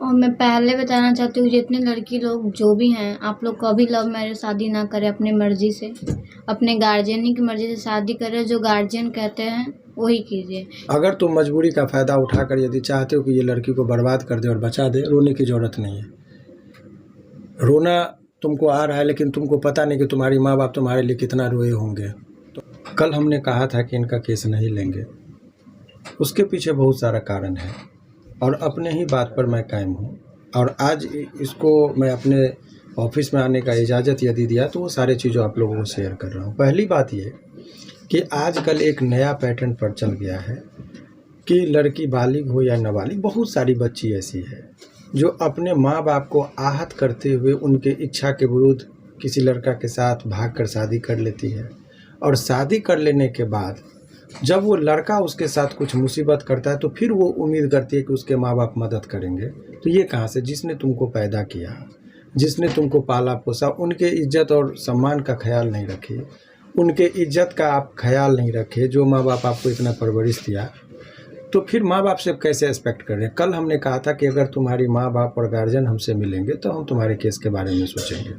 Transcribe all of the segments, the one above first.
और मैं पहले बताना चाहती हूँ जितने लड़की लोग जो भी हैं, आप लोग कभी लव मैरिज शादी ना करें अपनी मर्जी से, अपने गार्जियन की मर्जी से शादी करें। जो गार्जियन कहते हैं वही कीजिए। अगर तुम मजबूरी का फ़ायदा उठाकर यदि चाहते हो कि ये लड़की को बर्बाद कर दे और बचा दे, रोने की ज़रूरत नहीं है। रोना तुमको आ रहा है लेकिन तुमको पता नहीं कि तुम्हारी माँ बाप तुम्हारे लिए कितना रोए होंगे। तो कल हमने कहा था कि इनका केस नहीं लेंगे, उसके पीछे बहुत सारा कारण है और अपने ही बात पर मैं कायम हूँ। और आज इसको मैं अपने ऑफिस में आने का इजाज़त यदि दिया तो वो सारे चीज़ों आप लोगों को शेयर कर रहा हूँ। पहली बात ये कि आजकल एक नया पैटर्न पर चल गया है कि लड़की बालिग हो या नाबालिग, बहुत सारी बच्ची ऐसी है जो अपने माँ बाप को आहत करते हुए उनके इच्छा के विरुद्ध किसी लड़का के साथ भागकर शादी कर लेती है। और शादी कर लेने के बाद जब वो लड़का उसके साथ कुछ मुसीबत करता है तो फिर वो उम्मीद करती है कि उसके माँ बाप मदद करेंगे। तो ये कहाँ से? जिसने तुमको पैदा किया, जिसने तुमको पाला पोसा, उनके इज्जत और सम्मान का ख्याल नहीं रखे, उनके इज्जत का आप ख्याल नहीं रखे, जो माँ बाप आपको इतना परवरिश दिया, तो फिर माँ बाप से कैसे एक्सपेक्ट कर रहे हैं? कल हमने कहा था कि अगर तुम्हारी माँ बाप और गार्जियन हमसे मिलेंगे तो हम तुम्हारे केस के बारे में सोचेंगे।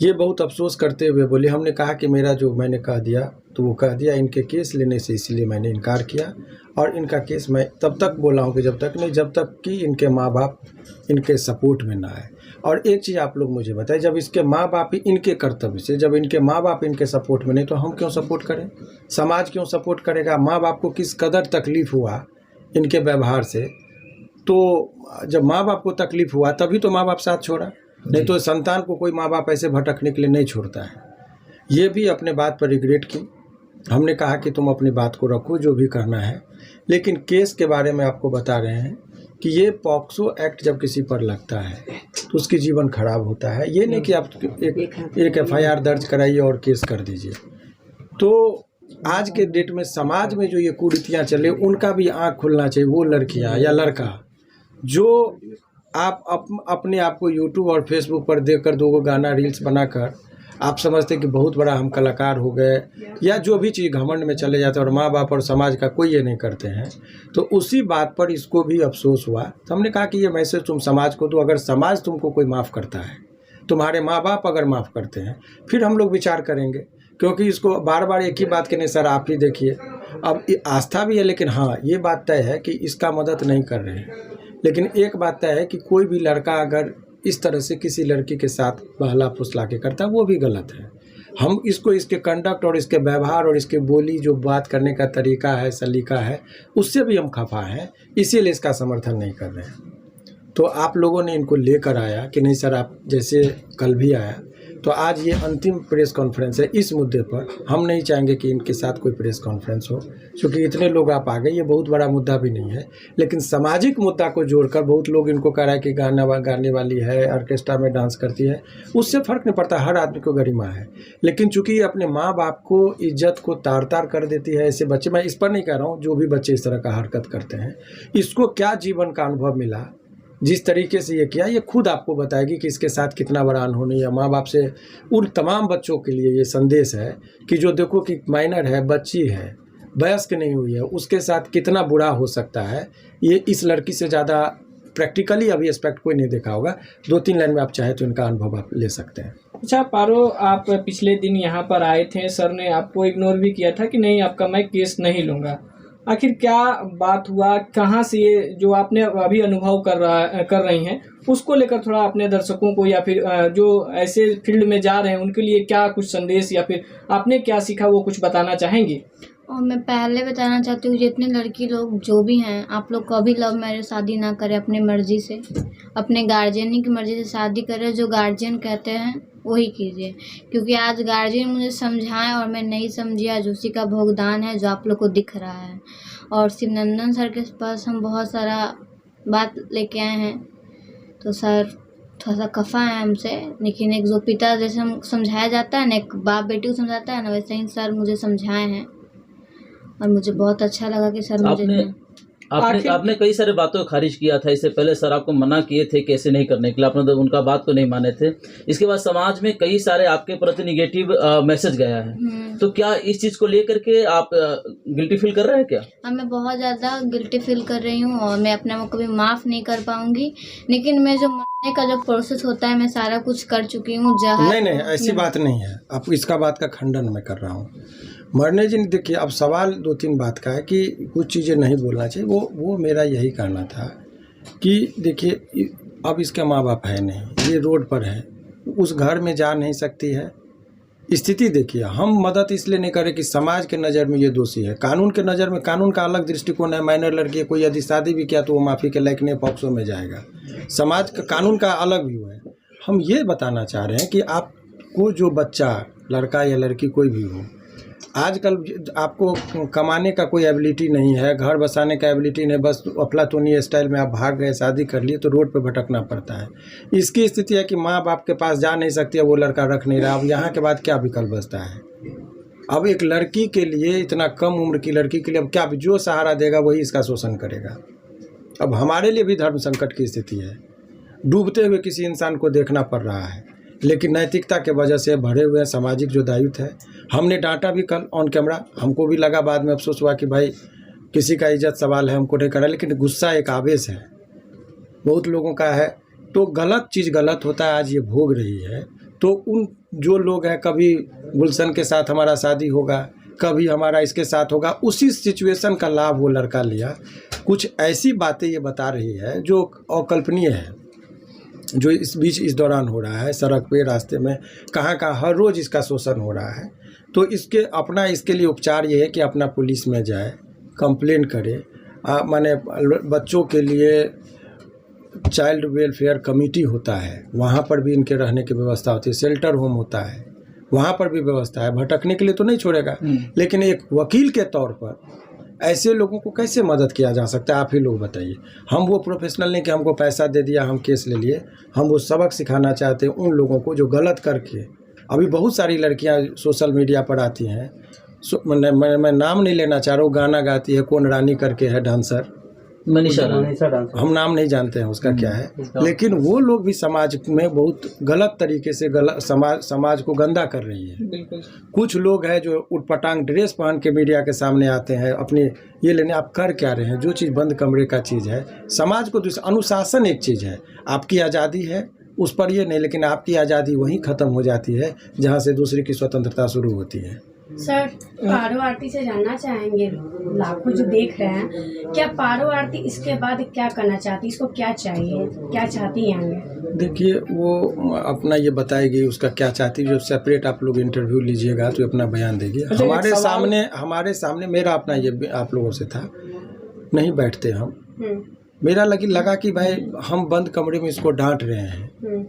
ये बहुत अफसोस करते हुए बोले, हमने कहा कि मेरा जो मैंने कह दिया तो वो कह दिया, इनके केस लेने से इसलिए मैंने इनकार किया। और इनका केस मैं तब तक बोला हूँ कि जब तक कि इनके माँ बाप इनके सपोर्ट में ना आए। और एक चीज़ आप लोग मुझे बताएं, जब इसके माँ बाप ही इनके कर्तव्य से, जब इनके माँ बाप इनके सपोर्ट में नहीं तो हम क्यों सपोर्ट करें? समाज क्यों सपोर्ट करेगा? माँ बाप को किस कदर तकलीफ़ हुआ इनके व्यवहार से, तो जब माँ बाप को तकलीफ़ हुआ तभी तो माँ बाप साथ छोड़ा, नहीं तो संतान को कोई माँ बाप ऐसे भटकने के लिए नहीं छोड़ता है। ये भी अपने बात पर रिग्रेट की। हमने कहा कि तुम अपनी बात को रखो, जो भी करना है, लेकिन केस के बारे में आपको बता रहे हैं कि ये पॉक्सो एक्ट जब किसी पर लगता है तो उसकी जीवन खराब होता है। ये नहीं कि आप एक FIR दर्ज कराइए और केस कर दीजिए। तो आज के डेट में समाज में जो ये कुरीतियाँ चले उनका भी आँख खुलना चाहिए। वो लड़कियाँ या लड़का जो आप अपने आप को यूट्यूब और फेसबुक पर देखकर 2 गाना रील्स बनाकर आप समझते कि बहुत बड़ा हम कलाकार हो गए, या जो भी चीज़ घमंड में चले जाते हैं और माँ बाप और समाज का कोई ये नहीं करते हैं, तो उसी बात पर इसको भी अफसोस हुआ। तो हमने कहा कि ये मैसेज तुम समाज को दो। अगर समाज तुमको कोई माफ़ करता है, तुम्हारे माँ बाप अगर माफ़ करते हैं, फिर हम लोग विचार करेंगे। क्योंकि इसको बार बार एक ही बात कहने, सर आप ही देखिए। अब आस्था भी है, लेकिन हाँ ये बात तय है कि इसका मदद नहीं कर रहे हैं। लेकिन एक बात तय है कि कोई भी लड़का अगर इस तरह से किसी लड़की के साथ बहला फुसला के करता है वो भी गलत है। हम इसको इसके कंडक्ट और इसके व्यवहार और इसके बोली, जो बात करने का तरीका है, सलीका है, उससे भी हम खफा हैं, इसीलिए इसका समर्थन नहीं कर रहे हैं। तो आप लोगों ने इनको लेकर आया कि नहीं सर आप, जैसे कल भी आया, तो आज ये अंतिम प्रेस कॉन्फ्रेंस है इस मुद्दे पर। हम नहीं चाहेंगे कि इनके साथ कोई प्रेस कॉन्फ्रेंस हो, क्योंकि इतने लोग आप आ गए, ये बहुत बड़ा मुद्दा भी नहीं है। लेकिन सामाजिक मुद्दा को जोड़कर बहुत लोग इनको कह रहा है कि गाने वाली है, ऑर्केस्ट्रा में डांस करती है, उससे फ़र्क नहीं पड़ता, हर आदमी को गरिमा है। लेकिन चूँकि ये अपने माँ बाप को, इज्जत को तार तार कर देती है ऐसे बच्चे, मैं इस पर नहीं कह रहा हूँ, जो भी बच्चे इस तरह का हरकत करते हैं, इसको क्या जीवन का अनुभव मिला, जिस तरीके से ये किया, ये खुद आपको बताएगी कि इसके साथ कितना बड़ा अनहोनी है। माँ बाप से उन तमाम बच्चों के लिए ये संदेश है कि जो देखो कि माइनर है, बच्ची है, वयस्क नहीं हुई है, उसके साथ कितना बुरा हो सकता है। ये इस लड़की से ज़्यादा प्रैक्टिकली अभी एस्पेक्ट कोई नहीं देखा होगा। 2-3 लाइन में आप चाहे तो इनका अनुभव आप ले सकते हैं। अच्छा पारो, आप पिछले दिन यहाँ पर आए थे, सर ने आपको इग्नोर भी किया था कि नहीं आपका मैं केस नहीं लूँगा। आखिर क्या बात हुआ, कहाँ से ये जो आपने अभी अनुभव कर रही हैं उसको लेकर थोड़ा अपने दर्शकों को, या फिर जो ऐसे फील्ड में जा रहे हैं उनके लिए क्या कुछ संदेश, या फिर आपने क्या सीखा वो कुछ बताना चाहेंगी? और मैं पहले बताना चाहती हूँ जितने लड़की लोग जो भी हैं, आप लोग कभी लव मैरिज शादी ना करें अपनी मर्जी से, अपने गार्जियन की मर्जी से शादी करें। जो गार्जियन कहते हैं वही कीजिए, क्योंकि आज गार्जियन मुझे समझाएं और मैं नहीं समझी, आज उसी का भुगतान है जो आप लोग को दिख रहा है। और शिवनंदन सर के पास हम बहुत सारा बात लेके आए हैं, तो सर थोड़ा सा खफा है हमसे, लेकिन एक जो पिता जैसे हम समझाया जाता है ना, एक बाप बेटी को समझाता है ना, वैसे ही सर मुझे समझाए हैं और मुझे बहुत अच्छा लगा कि सर मुझे आपने कई सारे बातों को खारिज किया था। इससे पहले सर आपको मना किए थे कि ऐसे नहीं करने के लिए, आपने तो उनका बात को नहीं माने थे। इसके बाद समाज में कई सारे आपके प्रति निगेटिव मैसेज गया है, तो क्या इस चीज को लेकर के आप गिल्टी फील कर रहे हैं क्या? हाँ, मैं बहुत ज़्यादा गिल्टी फील कर रही हूँ और मैं अपने आप को कभी माफ़ नहीं कर पाऊंगी। लेकिन मैं जो मरने का जो प्रोसेस होता है मैं सारा कुछ कर चुकी हूँ। जहाँ नहीं ऐसी बात नहीं है। अब इसका बात का खंडन मैं कर रहा हूँ। मरने जी देखिए, अब सवाल 2-3 बात का है कि कुछ चीज़ें नहीं बोलना चाहिए। वो मेरा यही कहना था कि देखिए, अब इसका माँ बाप है नहीं, ये रोड पर है, उस घर में जा नहीं सकती है। स्थिति देखिए, हम मदद इसलिए नहीं करें कि समाज के नज़र में ये दोषी है। कानून के नज़र में कानून का अलग दृष्टिकोण है। माइनर लड़की है, कोई यदि शादी भी किया तो वो माफ़ी के लायक नहीं, पॉक्सो में जाएगा। समाज का कानून का अलग व्यू है। हम ये बताना चाह रहे हैं कि आपको जो बच्चा, लड़का या लड़की कोई भी हो, आजकल आपको कमाने का कोई एबिलिटी नहीं है, घर बसाने का एबिलिटी नहीं, बस अफलातूनी स्टाइल में आप भाग गए, शादी कर लिए तो रोड पे भटकना पड़ता है। इसकी स्थिति है कि माँ बाप के पास जा नहीं सकती है, वो लड़का रख नहीं रहा। अब यहाँ के बाद क्या विकल्प बचता है? अब एक लड़की के लिए, इतना कम उम्र की लड़की के लिए अब क्या, जो सहारा देगा वही इसका शोषण करेगा। अब हमारे लिए भी धर्म संकट की स्थिति है। डूबते हुए किसी इंसान को देखना पड़ रहा है, लेकिन नैतिकता के वजह से भरे हुए सामाजिक जो दायित्व है, हमने डांटा भी कल ऑन कैमरा। हमको भी लगा, बाद में अफसोस हुआ कि भाई किसी का इज्जत सवाल है, हमको नहीं करा। लेकिन गुस्सा एक आवेश है, बहुत लोगों का है। तो गलत चीज़ गलत होता है, आज ये भोग रही है। तो उन जो लोग हैं, कभी गुलशन के साथ हमारा शादी होगा, कभी हमारा इसके साथ होगा, उसी सिचुएशन का लाभ वो लड़का लिया। कुछ ऐसी बातें ये बता रही है जो अकल्पनीय है, जो इस दौरान हो रहा है। सड़क पे, रास्ते में, कहाँ हर रोज़ इसका शोषण हो रहा है। तो इसके लिए उपचार ये है कि अपना पुलिस में जाए, कंप्लेन करे। माने बच्चों के लिए चाइल्ड वेलफेयर कमेटी होता है, वहाँ पर भी इनके रहने की व्यवस्था होती है। शेल्टर होम होता है, वहाँ पर भी व्यवस्था है। भटकने के लिए तो नहीं छोड़ेगा, लेकिन एक वकील के तौर पर ऐसे लोगों को कैसे मदद किया जा सकता है? आप ही लोग बताइए। हम वो प्रोफेशनल नहीं कि हमको पैसा दे दिया, हम केस ले लिए। हम वो सबक सिखाना चाहते हैं उन लोगों को जो गलत करके, अभी बहुत सारी लड़कियां सोशल मीडिया पर आती हैं। मैं नाम नहीं लेना चाह रहा हूँ, गाना गाती है, कौन रानी करके है डांसर, मनीषा, हम नाम नहीं जानते हैं उसका क्या है। लेकिन वो लोग भी समाज में बहुत गलत तरीके से समाज को गंदा कर रही है। बिल्कुल। कुछ लोग हैं जो उटपटांग ड्रेस पहन के मीडिया के सामने आते हैं अपने ये लेने। आप कर क्या रहे हैं? जो चीज़ बंद कमरे का चीज़ है, समाज को अनुशासन एक चीज़ है, आपकी आज़ादी है उस पर ये नहीं, लेकिन आपकी आज़ादी वहीं ख़त्म हो जाती है जहाँ से दूसरे की स्वतंत्रता शुरू होती है। सर, पारो आरती से जानना चाहेंगे, लाखों जो देख रहे हैं, क्या पारो आरती इसके बाद क्या करना चाहती, इसको क्या चाहिए, क्या चाहती है आगे? देखिए, वो अपना ये बताएगी उसका क्या चाहती है। जो सेपरेट आप लोग इंटरव्यू लीजिएगा तो अपना बयान देगी। हमारे सामने मेरा अपना ये आप लोगों से था, नहीं बैठते हम। मेरा लगा कि भाई हम बंद कमरे में इसको डांट रहे हैं,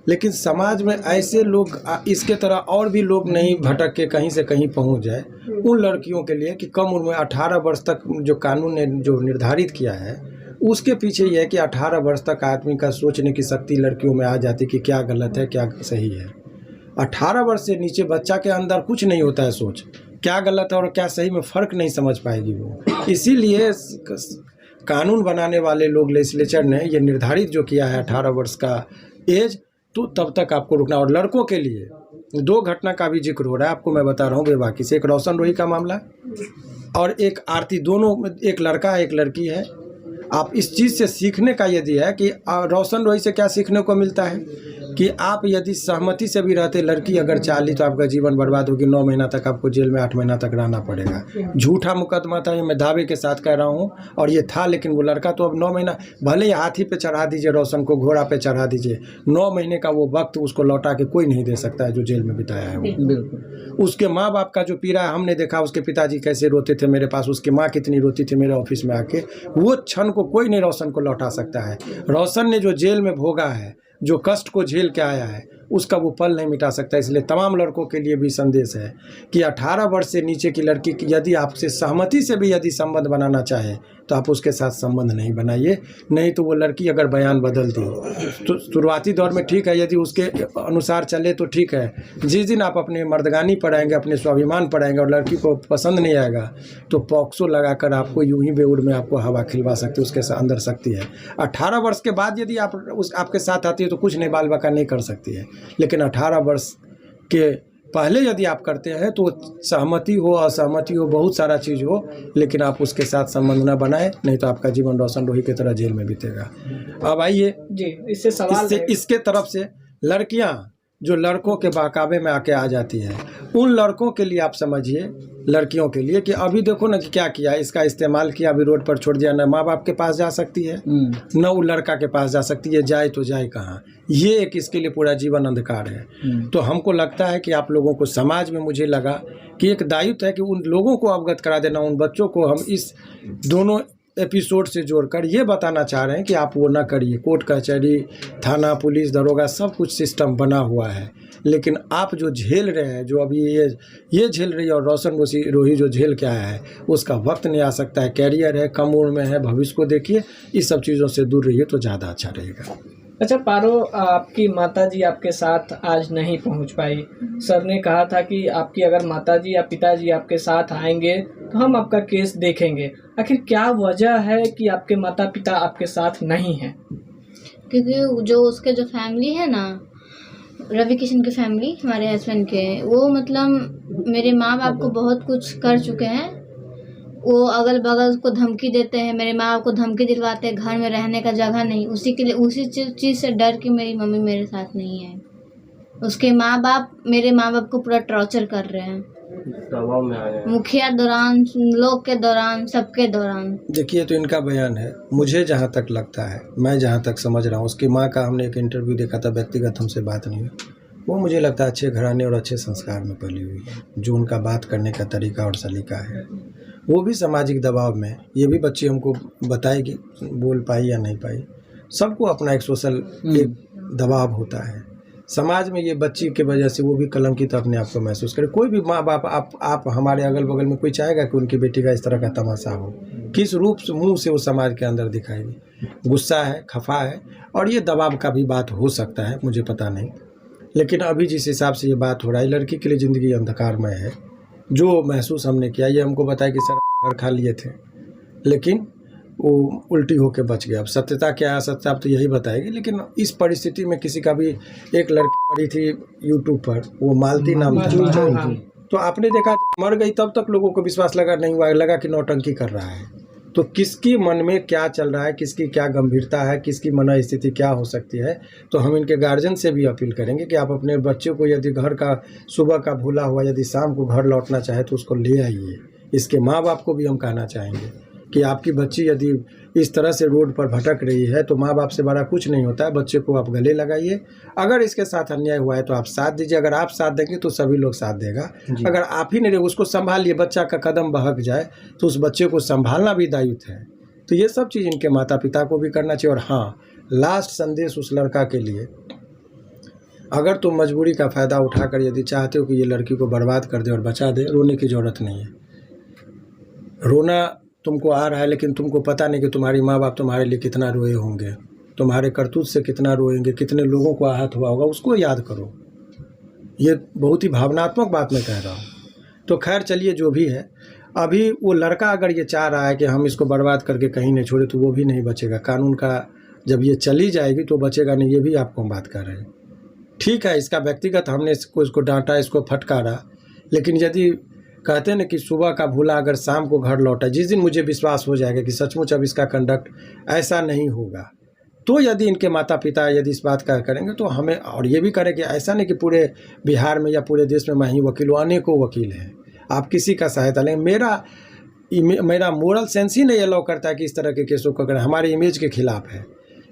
लेकिन समाज में ऐसे लोग, इसके तरह और भी लोग नहीं भटक के कहीं से कहीं पहुंच जाए। उन लड़कियों के लिए कि कम उम्र में 18 वर्ष तक जो कानून ने जो निर्धारित किया है, उसके पीछे यह है कि 18 वर्ष तक आदमी का सोचने की शक्ति लड़कियों में आ जाती कि क्या गलत है क्या सही है। 18 वर्ष से नीचे बच्चा के अंदर कुछ नहीं होता है सोच, क्या गलत है और क्या सही में फ़र्क नहीं समझ पाएगी वो। इसीलिए कानून बनाने वाले लोग, लेजिस्लेचर ने ये निर्धारित जो किया है 18 वर्ष का एज, तो तब तक आपको रुकना। और लड़कों के लिए 2 घटना का भी जिक्र हो रहा है, आपको मैं बता रहा हूँ बेबाकी से। एक रोशन रोही का मामला और एक आरती, दोनों, एक लड़का है एक लड़की है। आप इस चीज़ से सीखने का यदि है कि रोशन रोही से क्या सीखने को मिलता है कि आप यदि सहमति से भी रहते, लड़की अगर चाली तो आपका जीवन बर्बाद होगी। 9 महीना तक आपको जेल में 8 महीना तक रहना पड़ेगा। झूठा मुकदमा था, ये मैं दावे के साथ कह रहा हूँ, और ये था। लेकिन वो लड़का तो अब 9 महीना, भले ही हाथी पे चढ़ा दीजिए रोशन को, घोड़ा पे चढ़ा दीजिए, 9 महीने का वो वक्त उसको लौटा के कोई नहीं दे सकता है जो जेल में बिताया है वो। बिल्कुल। उसके माँ बाप का जो पीड़ा है, हमने देखा उसके पिताजी कैसे रोते थे मेरे पास, उसकी माँ कितनी रोती थी मेरे ऑफिस में आके। वो क्षण को कोई नहीं रोशन को लौटा सकता है। रोशन ने जो जेल में भोगा है, जो कष्ट को झेल के आया है, उसका वो पल नहीं मिटा सकता। इसलिए तमाम लड़कों के लिए भी संदेश है कि 18 वर्ष से नीचे की लड़की की यदि आपसे सहमति से भी यदि संबंध बनाना चाहे तो आप उसके साथ संबंध नहीं बनाइए। नहीं तो वो लड़की अगर बयान बदल दी तो शुरुआती दौर में ठीक है, यदि उसके अनुसार चले तो ठीक है। जिस दिन आप अपने मर्दगानी पर आएंगे, अपने स्वाभिमान पर आएंगे और लड़की को पसंद नहीं आएगा तो पॉक्सो लगाकर आपको यूं ही बेउड में आपको हवा खिलवा सकती है, उसके अंदर सकती है। 18 वर्ष के बाद यदि आपके साथ आती है तो कुछ नहीं, बाल बका नहीं कर सकती है। लेकिन 18 वर्ष के पहले यदि आप करते हैं तो सहमति हो असहमति हो बहुत सारा चीज़ हो, लेकिन आप उसके साथ संबंध न बनाए, नहीं तो आपका जीवन रोशन रोही की तरह जेल में बीतेगा। अब आइए जी, इससे सवाल इसके तरफ से लड़कियां जो लड़कों के बहकावे में आके आ जाती है, उन लड़कों के लिए आप समझिए, लड़कियों के लिए कि अभी देखो ना कि क्या किया, इसका इस्तेमाल किया, अभी रोड पर छोड़ दिया, न माँ बाप के पास जा सकती है न वो लड़का के पास जा सकती है, जाए तो जाए कहाँ। ये एक इसके लिए पूरा जीवन अंधकार है। तो हमको लगता है कि आप लोगों को समाज में, मुझे लगा कि एक दायित्व है कि उन लोगों को अवगत करा देना, उन बच्चों को हम इस दोनों एपिसोड से जोड़कर ये बताना चाह रहे हैं कि आप वो ना करिए। कोर्ट कचहरी, थाना, पुलिस, दरोगा सब कुछ सिस्टम बना हुआ है, लेकिन आप जो झेल रहे हैं, जो अभी ये झेल रही है और रोशन रोही जो झेल के आया है, उसका वक्त नहीं आ सकता है। कैरियर है, कम उम्र में है, भविष्य को देखिए, इस सब चीज़ों से दूर रहिए तो ज़्यादा अच्छा रहेगा। अच्छा पारो, आपकी माताजी आपके साथ आज नहीं पहुंच पाई। सर ने कहा था कि आपकी अगर माताजी या पिताजी आपके साथ आएंगे तो हम आपका केस देखेंगे। आखिर क्या वजह है कि आपके माता पिता आपके साथ नहीं हैं? क्योंकि जो उसके जो फैमिली है ना, रवि किशन की फैमिली, हमारे हस्बैंड के, वो मतलब मेरे माँ बाप को बहुत कुछ कर चुके हैं। वो अगल बगल को धमकी देते हैं, मेरे माँ बाप को धमकी दिलवाते हैं, घर में रहने का जगह नहीं, उसी के लिए, उसी चीज़ से डर के मेरी मम्मी मेरे साथ नहीं है। उसके माँ बाप मेरे माँ बाप को पूरा टॉर्चर कर रहे हैं, दबाव में आ गए, मुखिया दौरान, लोग के दौरान, सबके दौरान। देखिए, तो इनका बयान है, मुझे जहाँ तक लगता है, मैं जहाँ तक समझ रहा हूँ, उसकी माँ का हमने एक इंटरव्यू देखा था, व्यक्तिगत हमसे बात नहीं हुई। वो मुझे लगता है अच्छे घराने और अच्छे संस्कार में पली हुई है। जो उनका बात करने का तरीका और सलीका है, वो भी सामाजिक दबाव में, ये भी बच्ची हमको बताएगी, बोल पाई या नहीं पाई, सबको अपना एक सोशल एक दबाव होता है समाज में। ये बच्ची के वजह से वो भी कलंकित अपने आप को महसूस करे। कोई भी माँ बाप, आप हमारे अगल बगल में कोई चाहेगा कि उनकी बेटी का इस तरह का तमाशा हो? किस रूप से, मुंह से वो समाज के अंदर दिखाएगी? गुस्सा है, खफा है, और ये दबाव का भी बात हो सकता है, मुझे पता नहीं। लेकिन अभी जिस हिसाब से ये बात हो रहा है, लड़की के लिए ज़िंदगी अंधकारमय है। जो महसूस हमने किया, ये हमको बताया कि सर घर खा लिए थे, लेकिन वो उल्टी होके बच गया। अब सत्यता क्या है, असत्यता अब तो यही बताएगी। लेकिन इस परिस्थिति में किसी का भी, एक लड़की पड़ी थी यूट्यूब पर, वो मालती नाम था, तो आपने देखा मर गई, तब तक लोगों को विश्वास लगा कि नौटंकी कर रहा है। तो किसकी मन में क्या चल रहा है, किसकी क्या गंभीरता है, किसकी मन स्थिति क्या हो सकती है। तो हम इनके गार्जियन से भी अपील करेंगे कि आप अपने बच्चे को, यदि घर का सुबह का भूला हुआ, यदि शाम को घर लौटना चाहे तो उसको ले आइए। इसके माँ बाप को भी हम कहना चाहेंगे कि आपकी बच्ची यदि इस तरह से रोड पर भटक रही है तो माँ बाप से बड़ा कुछ नहीं होता है। बच्चे को आप गले लगाइए। अगर इसके साथ अन्याय हुआ है तो आप साथ दीजिए। अगर आप साथ देंगे तो सभी लोग साथ देगा। अगर आप ही नहीं, उसको संभालिए। बच्चा का कदम बहक जाए तो उस बच्चे को संभालना भी दायित्व है। तो ये सब चीज़ इनके माता पिता को भी करना चाहिए। और हाँ, लास्ट संदेश उस लड़का के लिए, अगर तुम मजबूरी का फ़ायदा उठाकर यदि चाहते हो कि ये लड़की को बर्बाद कर दे और बचा दे, रोने की ज़रूरत नहीं है। रोना तुमको आ रहा है, लेकिन तुमको पता नहीं कि तुम्हारी माँ बाप तुम्हारे लिए कितना रोए होंगे, तुम्हारे करतूत से कितना रोएंगे, कितने लोगों को आहत हुआ होगा, उसको याद करो। ये बहुत ही भावनात्मक बात मैं कह रहा हूँ। तो खैर चलिए, जो भी है, अभी वो लड़का अगर ये चाह रहा है कि हम इसको बर्बाद करके कहीं नहीं छोड़े तो वो भी नहीं बचेगा। कानून का जब ये चली जाएगी तो बचेगा नहीं। ये भी आपको हम बात कर रहे हैं। ठीक है, इसका व्यक्तिगत हमने इसको डांटा, इसको फटकारा, लेकिन यदि कहते हैं ना कि सुबह का भूला अगर शाम को घर लौटा, जिस दिन मुझे विश्वास हो जाएगा कि सचमुच अब इसका कंडक्ट ऐसा नहीं होगा, तो यदि इनके माता पिता यदि इस बात का करेंगे तो हमें, और ये भी करें कि ऐसा नहीं कि पूरे बिहार में या पूरे देश में मैं ही वकील हूँ, अनेकों वकील हैं, आप किसी का सहायता लें। मेरा मोरल सेंस ही नहीं अलाउ करता है कि इस तरह के केसों को करें, हमारे इमेज के खिलाफ है।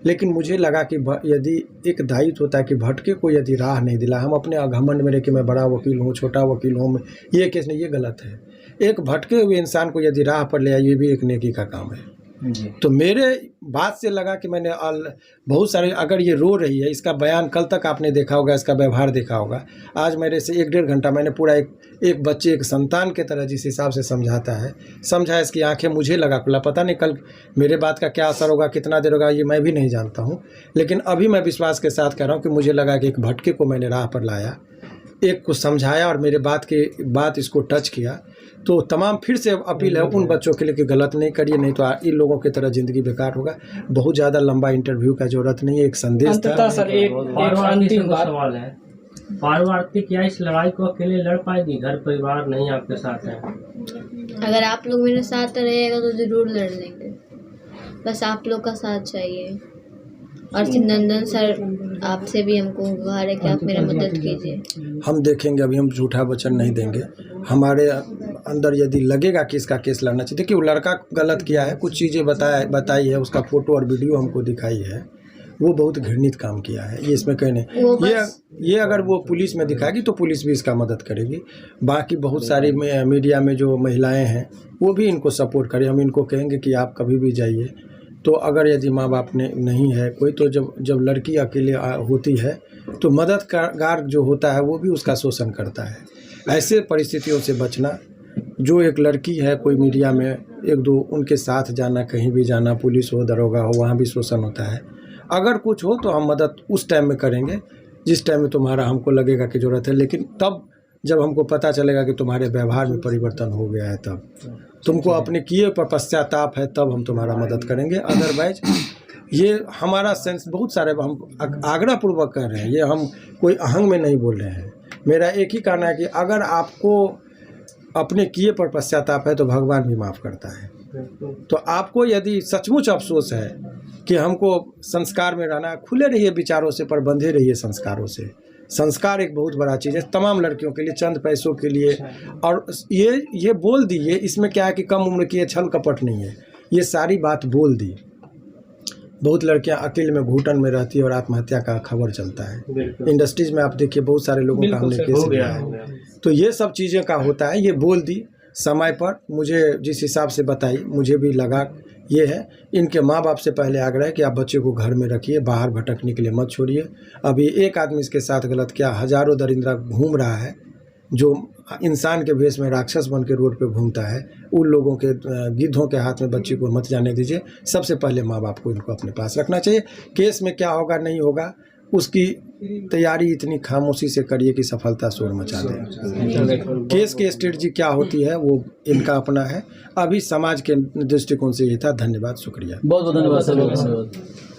लेकिन मुझे लगा कि यदि एक दायित्व होता है कि भटके को यदि राह नहीं दिला, हम अपने घमंड में रहे कि मैं बड़ा वकील हूँ, छोटा वकील हूँ, ये केस नहीं, ये गलत है। एक भटके हुए इंसान को यदि राह पर ले आए, ये भी एक नेकी का काम है। जी। तो मेरे बात से लगा कि मैंने बहुत सारे, अगर ये रो रही है, इसका बयान कल तक आपने देखा होगा, इसका व्यवहार देखा होगा, आज मेरे से 1-1.5 घंटा मैंने पूरा एक बच्चे, एक संतान के तरह जिस हिसाब से समझा इसकी आंखें मुझे लगा खुला। पता नहीं कल मेरे बात का क्या असर होगा, कितना देर होगा, ये मैं भी नहीं जानता हूँ, लेकिन अभी मैं विश्वास के साथ कह रहा हूँ कि मुझे लगा कि एक भटके को मैंने राह पर लाया, एक को समझाया और मेरे बात इसको टच किया। तो तमाम फिर से अपील है उन बच्चों के लिए कि गलत नहीं करिए, नहीं तो इन लोगों की तरह ज़िंदगी बेकार होगा। बहुत ज़्यादा लंबा इंटरव्यू का जरूरत नहीं है, एक संदेश था। अंततः सर एक अंतिम सवाल है, पारो आरती क्या इस लड़ाई को अकेले लड़ पाएगी? घर परिवार नहीं आपके साथ है। अगर आप लोग मेरे साथ रहेगा तो ज़रूर लड़ लेंगे, बस आप लोग का साथ चाहिए। और नंदन सर, आपसे भी हमको गुहार है कि आप मेरा मदद कीजिए। हम देखेंगे, अभी हम झूठा वचन नहीं देंगे। हमारे अंदर यदि लगेगा कि इसका केस लड़ना चाहिए, देखिए वो लड़का गलत किया है, कुछ चीज़ें बताई है, उसका फ़ोटो और वीडियो हमको दिखाई है, वो बहुत घृणित काम किया है, ये इसमें कहने ये अगर वो पुलिस में दिखाएगी तो पुलिस भी इसका मदद करेगी। बाकी बहुत सारी मीडिया में जो महिलाएं हैं वो भी इनको सपोर्ट करें। हम इनको कहेंगे कि आप कभी भी जाइए, तो अगर यदि माँ बाप ने नहीं है कोई, तो जब लड़की अकेले होती है तो मददगार जो होता है वो भी उसका शोषण करता है। ऐसे परिस्थितियों से बचना, जो एक लड़की है कोई मीडिया में 1-2 उनके साथ जाना, कहीं भी जाना, पुलिस हो, दरोगा हो, वहाँ भी शोषण होता है। अगर कुछ हो तो हम मदद उस टाइम में करेंगे जिस टाइम में तुम्हारा हमको लगेगा कि ज़रूरत है, लेकिन तब जब हमको पता चलेगा कि तुम्हारे व्यवहार में परिवर्तन हो गया है, तब तुमको अपने किए पर पश्चाताप है, तब हम तुम्हारा मदद करेंगे। अदरवाइज ये हमारा सेंस, बहुत सारे हम आग्रह पूर्वक कर रहे हैं, ये हम कोई अहंग में नहीं बोल रहे हैं। मेरा एक ही कहना है कि अगर आपको अपने किए पर पश्चाताप है तो भगवान भी माफ़ करता है। तो आपको यदि सचमुच अफसोस है कि हमको संस्कार में रहना, खुले रहिए विचारों से, पर बंधे रहिए संस्कारों से। संस्कार एक बहुत बड़ा चीज़ है तमाम लड़कियों के लिए, चंद पैसों के लिए। और ये बोल दी, ये इसमें क्या है कि कम उम्र की है, छल कपट नहीं है, ये सारी बात बोल दी। बहुत लड़कियां अकेले में घुटन में रहती है और आत्महत्या का खबर चलता है। इंडस्ट्रीज में आप देखिए बहुत सारे लोगों का हमने केस किया है। तो ये सब चीज़ें का होता है। ये बोल दी समय पर, मुझे जिस हिसाब से बताई मुझे भी लगा ये है। इनके माँ बाप से पहले आग्रह है कि आप बच्चे को घर में रखिए, बाहर भटकने के लिए मत छोड़िए। अभी एक आदमी इसके साथ गलत किया, हजारों दरिंदा घूम रहा है जो इंसान के भेष में राक्षस बन के रोड पे घूमता है। उन लोगों के गिद्धों के हाथ में बच्ची को मत जाने दीजिए। सबसे पहले माँ बाप को इनको अपने पास रखना चाहिए। केस में क्या होगा नहीं होगा उसकी तैयारी इतनी खामोशी से करिए कि सफलता शोर मचा दे। केस की स्ट्रेटजी क्या होती है वो इनका अपना है। अभी समाज के दृष्टिकोण से ये था। धन्यवाद, शुक्रिया। बहुत बहुत धन्यवाद सर।